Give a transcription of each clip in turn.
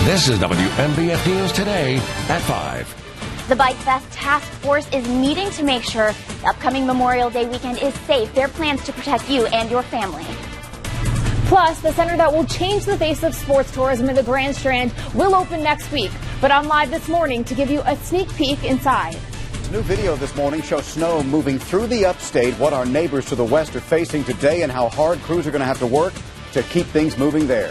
This is WMBF News Today at 5. The Bike Fest Task Force is meeting to make sure the upcoming Memorial Day weekend is safe. Their plans to protect you and your family. Plus, the center that will change the face of sports tourism in the Grand Strand will open next week. But I'm live this morning to give you a sneak peek inside. New video this morning shows snow moving through the upstate, what our neighbors to the west are facing today, and how hard crews are going to have to work to keep things moving there.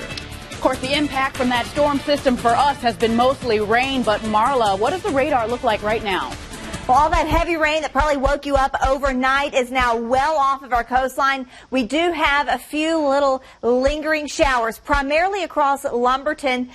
Of course, the impact from that storm system for us has been mostly rain, but Marla, what does the radar look like right now? Well, all that heavy rain that probably woke you up overnight is now well off of our coastline. We do have a few little lingering showers, primarily across Lumberton,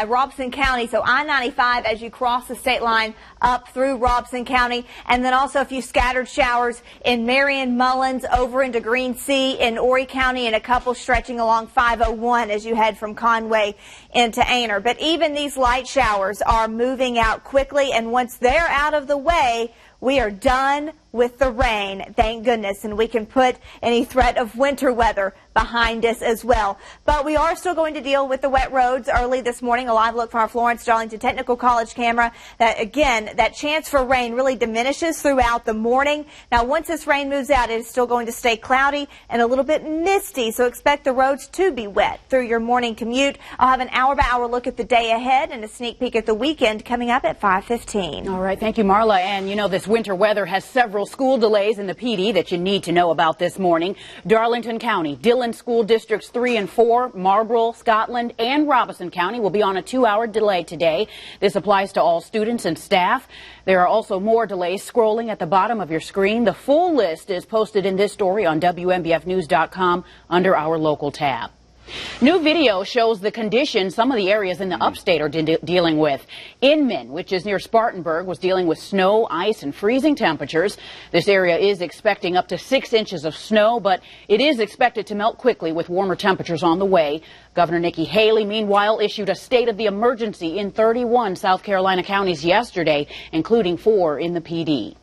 Robeson County. So I-95 as you cross the state line up through Robeson County. And then also a few scattered showers in Marion, Mullins, over into Green Sea in Horry County, and a couple stretching along 501 as you head from Conway into Aner. But even these light showers are moving out quickly, and once they're out of the way, we are done with the rain, thank goodness, and we can put any threat of winter weather behind us as well. But we are still going to deal with the wet roads early this morning. A live look from our Florence Darlington Technical College camera. That again, that chance for rain really diminishes throughout the morning. Now, once this rain moves out, it is still going to stay cloudy and a little bit misty, so expect the roads to be wet through your morning commute. I'll have an hour-by-hour look at the day ahead and a sneak peek at the weekend coming up at 5:15. All right, thank you, Marla. And you know, this winter weather has several school delays in the PD that you need to know about this morning. Darlington County, Dillon School Districts 3 and 4, Marlborough, Scotland, and Robeson County will be on a 2-hour delay today. This applies to all students and staff. There are also more delays scrolling at the bottom of your screen. The full list is posted in this story on WMBFnews.com under our local tab. New video shows the conditions some of the areas in the upstate are dealing with. Inman, which is near Spartanburg, was dealing with snow, ice, and freezing temperatures. This area is expecting up to 6 inches of snow, but it is expected to melt quickly with warmer temperatures on the way. Governor Nikki Haley, meanwhile, issued a state of the emergency in 31 South Carolina counties yesterday, including 4 in the PD.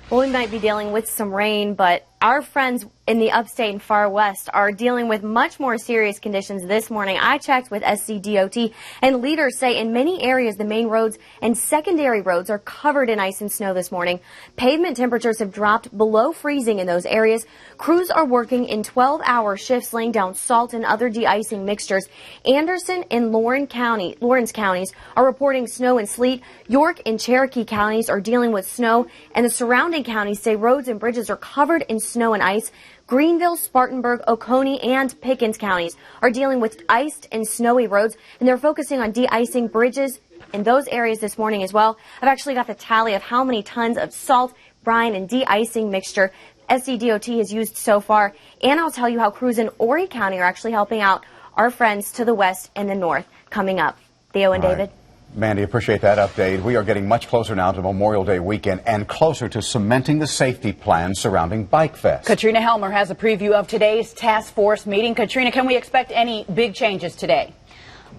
Well, we might be dealing with some rain, but our friends in the upstate and far west are dealing with much more serious conditions this morning. I checked with SCDOT, and leaders say in many areas the main roads and secondary roads are covered in ice and snow this morning. Pavement temperatures have dropped below freezing in those areas. Crews are working in 12-hour shifts laying down salt and other de-icing mixtures. Anderson and Lawrence counties are reporting snow and sleet. York and Cherokee counties are dealing with snow, and the surrounding counties say roads and bridges are covered in snow and ice. Greenville, Spartanburg, Oconee, and Pickens counties are dealing with iced and snowy roads, and they're focusing on de-icing bridges in those areas this morning as well. I've actually got the tally of how many tons of salt, brine, and de-icing mixture SCDOT has used so far, and I'll tell you how crews in Horry County are actually helping out our friends to the west and the north coming up. Theo and David. Mandy, appreciate that update. We are getting much closer now to Memorial Day weekend and closer to cementing the safety plan surrounding Bike Fest. Katrina Helmer has a preview of today's task force meeting. Katrina, can we expect any big changes today?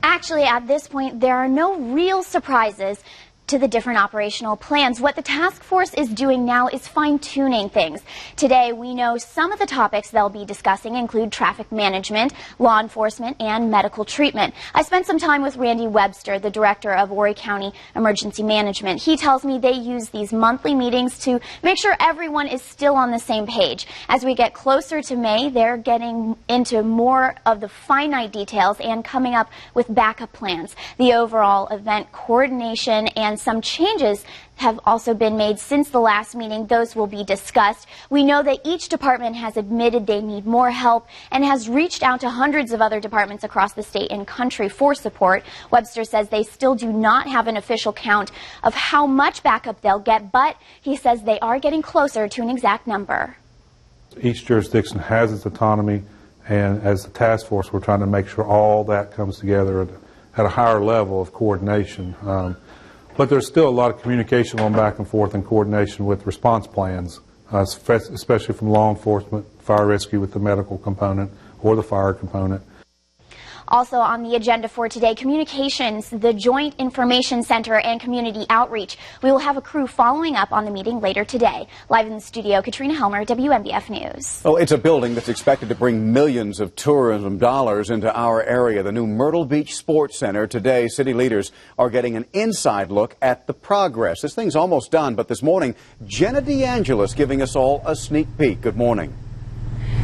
Actually, at this point, there are no real surprises to the different operational plans. What the task force is doing now is fine-tuning things. Today, we know some of the topics they'll be discussing include traffic management, law enforcement, and medical treatment. I spent some time with Randy Webster, the director of Horry County Emergency Management. He tells me they use these monthly meetings to make sure everyone is still on the same page. As we get closer to May, they're getting into more of the finite details and coming up with backup plans. The overall event coordination and some changes have also been made since the last meeting. Those will be discussed. We know that each department has admitted they need more help and has reached out to hundreds of other departments across the state and country for support. Webster says they still do not have an official count of how much backup they'll get, but he says they are getting closer to an exact number. Each jurisdiction has its autonomy, and as the task force, we're trying to make sure all that comes together at a higher level of coordination. But there's still a lot of communication going back and forth and coordination with response plans, especially from law enforcement, fire rescue with the medical component or the fire component. Also on the agenda for today, communications, the Joint Information Center, and community outreach. We will have a crew following up on the meeting later today. Live in the studio, Katrina Helmer, WNBF News. Well, it's a building that's expected to bring millions of tourism dollars into our area. The new Myrtle Beach Sports Center. Today, city leaders are getting an inside look at the progress. This thing's almost done, but this morning, Jenna DeAngelis giving us all a sneak peek. Good morning.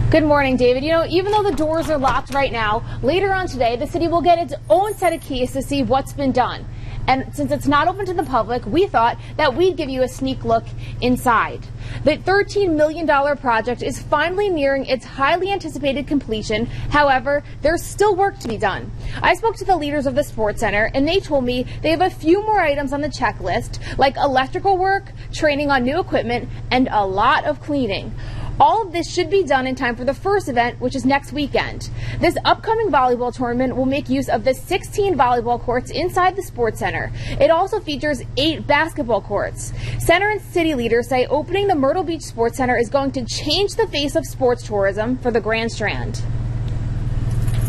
Good morning, David. You know, even though the doors are locked right now, later on today, the city will get its own set of keys to see what's been done. And since it's not open to the public, we thought that we'd give you a sneak look inside. The $13 million project is finally nearing its highly anticipated completion. However, there's still work to be done. I spoke to the leaders of the Sports Center, and they told me they have a few more items on the checklist, like electrical work, training on new equipment, and a lot of cleaning. All of this should be done in time for the first event, which is next weekend. This upcoming volleyball tournament will make use of the 16 volleyball courts inside the Sports Center. It also features 8 basketball courts. Center and city leaders say opening the Myrtle Beach Sports Center is going to change the face of sports tourism for the Grand Strand.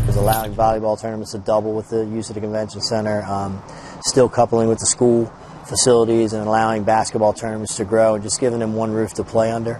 It's allowing volleyball tournaments to double with the use of the convention center, still coupling with the school facilities and allowing basketball tournaments to grow, and just giving them one roof to play under.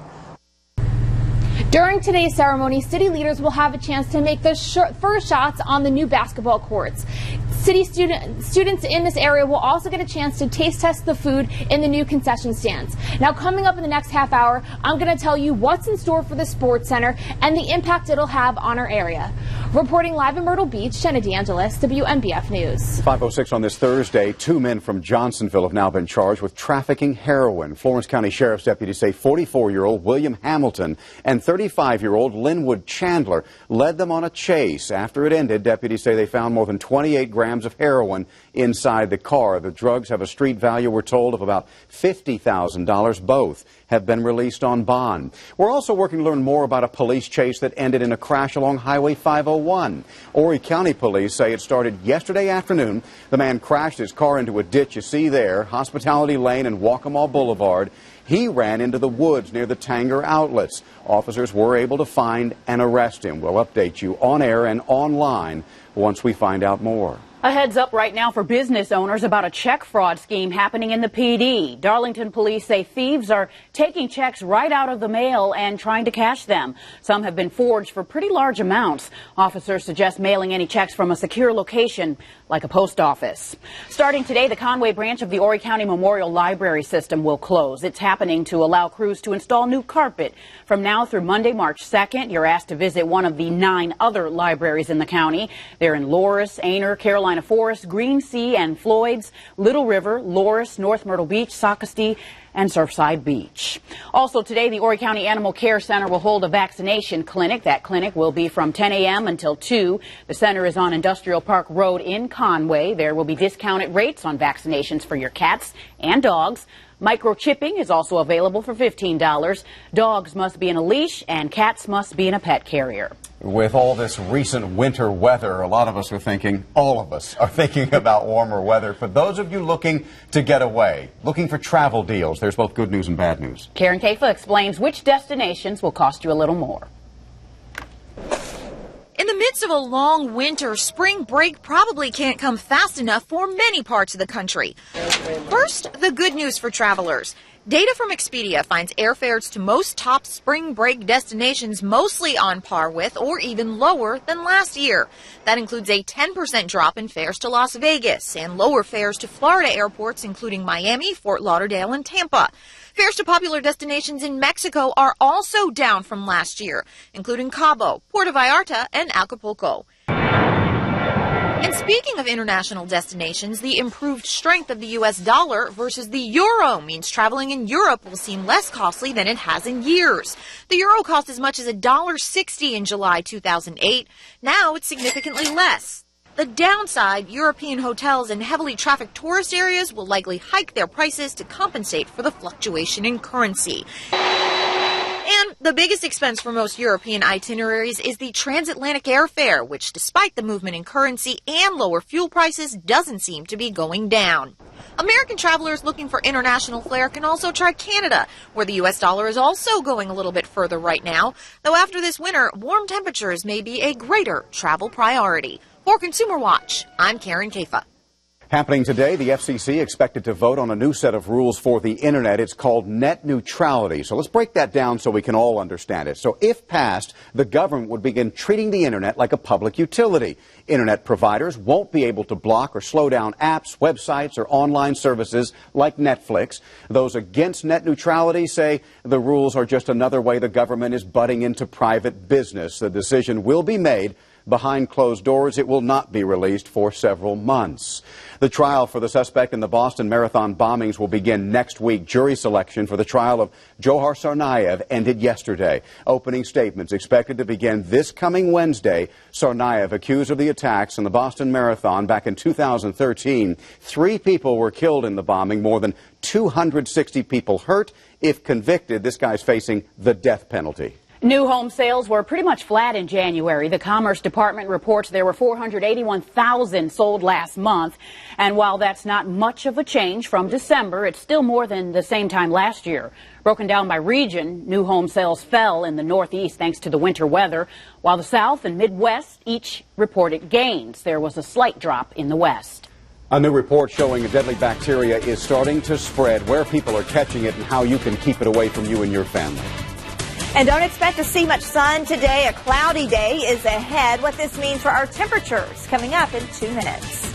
During today's ceremony, city leaders will have a chance to make the first shots on the new basketball courts. City students in this area will also get a chance to taste test the food in the new concession stands. Now, coming up in the next half hour, I'm going to tell you what's in store for the Sports Center and the impact it'll have on our area. Reporting live in Myrtle Beach, Jenna DeAngelis, WNBF News. 5:06 on this Thursday, 2 men from Johnsonville have now been charged with trafficking heroin. Florence County Sheriff's deputies say 44-year-old William Hamilton and 35-year-old Linwood Chandler led them on a chase. After it ended, deputies say they found more than 28 grams of heroin inside the car. The drugs have a street value, we're told, of about $50,000. Both have been released on bond. We're also working to learn more about a police chase that ended in a crash along Highway 501. Horry County police say it started yesterday afternoon. The man crashed his car into a ditch you see there, Hospitality Lane and Waccamaw Boulevard. He ran into the woods near the Tanger outlets. Officers were able to find and arrest him. We'll update you on air and online once we find out more. A heads up right now for business owners about a check fraud scheme happening in the PD. Darlington police say thieves are taking checks right out of the mail and trying to cash them. Some have been forged for pretty large amounts. Officers suggest mailing any checks from a secure location like a post office. Starting today, the Conway branch of the Horry County Memorial Library System will close. It's happening to allow crews to install new carpet. From now through Monday, March 2nd, you're asked to visit one of the 9 other libraries in the county. They're in Loris, Aner, Carolina Forest, Green Sea, and Floyd's, Little River, Loris, North Myrtle Beach, Socastee, and Surfside Beach. Also today, the Horry County Animal Care Center will hold a vaccination clinic. That clinic will be from 10 a.m. until 2. The center is on Industrial Park Road in Conway. There will be discounted rates on vaccinations for your cats and dogs. Microchipping is also available for $15. Dogs must be in a leash and cats must be in a pet carrier. With all this recent winter weather, a lot of us are thinking, all of us are thinking about warmer weather. For those of you looking to get away, looking for travel deals, there's both good news and bad news. Karen Kafa explains which destinations will cost you a little more. In the midst of a long winter, spring break probably can't come fast enough for many parts of the country. First, the good news for travelers. Data from Expedia finds airfares to most top spring break destinations mostly on par with or even lower than last year. That includes a 10% drop in fares to Las Vegas and lower fares to Florida airports including Miami, Fort Lauderdale, and Tampa. Fares to popular destinations in Mexico are also down from last year, including Cabo, Puerto Vallarta, and Acapulco. And speaking of international destinations, the improved strength of the U.S. dollar versus the euro means traveling in Europe will seem less costly than it has in years. The euro cost as much as $1.60 in July 2008. Now it's significantly less. The downside, European hotels in heavily trafficked tourist areas will likely hike their prices to compensate for the fluctuation in currency. And the biggest expense for most European itineraries is the transatlantic airfare, which despite the movement in currency and lower fuel prices doesn't seem to be going down. American travelers looking for international flair can also try Canada, where the U.S. dollar is also going a little bit further right now, though after this winter, warm temperatures may be a greater travel priority. For Consumer Watch, I'm Karen Kafa. Happening today, the FCC expected to vote on a new set of rules for the Internet. It's called net neutrality. So let's break that down so we can all understand it. So if passed, the government would begin treating the Internet like a public utility. Internet providers won't be able to block or slow down apps, websites, or online services like Netflix. Those against net neutrality say the rules are just another way the government is butting into private business. The decision will be made behind closed doors. It will not be released for several months. The trial for the suspect in the Boston Marathon bombings will begin next week. Jury selection for the trial of Johar Tsarnaev ended yesterday. Opening statements expected to begin this coming Wednesday. Tsarnaev, accused of the attacks in the Boston Marathon back in 2013. 3 people were killed in the bombing, more than 260 people hurt. If convicted, this guy's facing the death penalty. New home sales were pretty much flat in January. The Commerce Department reports there were 481,000 sold last month. And while that's not much of a change from December, it's still more than the same time last year. Broken down by region, new home sales fell in the Northeast thanks to the winter weather, while the South and Midwest each reported gains. There was a slight drop in the West. A new report showing a deadly bacteria is starting to spread, where people are catching it and how you can keep it away from you and your family. And don't expect to see much sun today. A cloudy day is ahead. What this means for our temperatures coming up in 2 minutes.